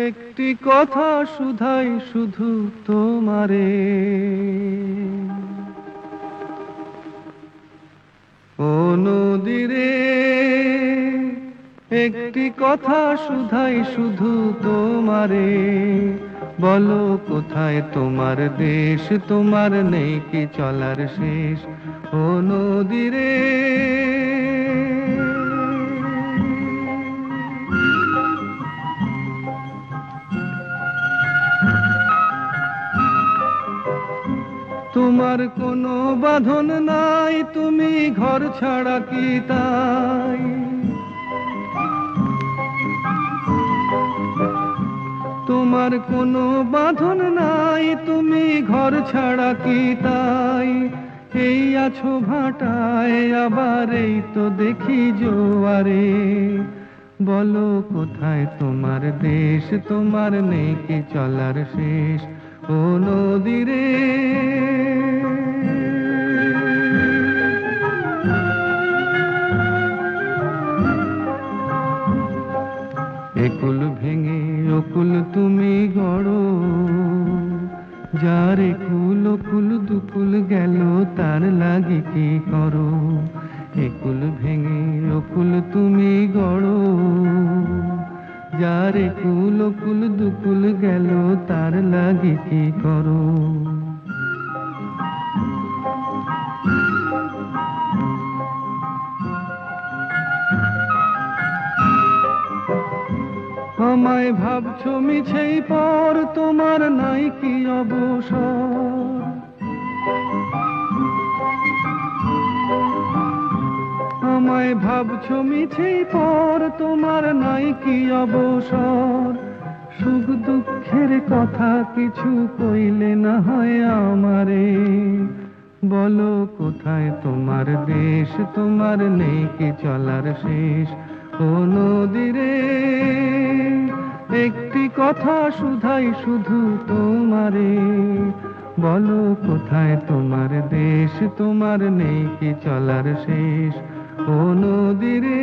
একটি কথা শুধাই শুধু তোমারে, ও নদীরে। একটি কথা শুধাই শুধু তোমারে, বলো কোথায় তোমার দেশ, তোমার নেই কি চলার শেষ, ও নদীরে। তোমার কোনো বাঁধন নাই, তুমি ঘর ছাড়া কি তাই? তোমার কোনো বাঁধন নাই, তুমি ঘর ছাড়া কি তাই? এই আছো ভাটায়, আবার এই তো দেখি জোয়ারে, বলো কোথায় তোমার দেশ, তোমার নেই কি চলার শেষ, ও নদীরে। একুল ভেঙে অকুল তুমি গড়ো, যার একুল অকুল দুকুল গেল তার লাগি কি করো। একুল ভেঙে অকুল তুমি গড়ো, যার একুল অকুল দুকুল গেল তার লাগি কি করো। আমায় ভাবছো মিছেই পর, তোমার নাই কি অবসর। আমায় ভাবছো মিছেই পর, তোমার নাই কি অবসর। সুখ দুঃখের কথা কিছু কইলে না হয় আমারে, বলো কোথায় তোমার দেশ, তোমার নেই কি চলার শেষ, ও নদীরে। একটি কথা শুধাই শুধু তোমারে, বলো কোথায় তোমার দেশ, তোমার নেই কি চলার শেষ, ও নদীরে।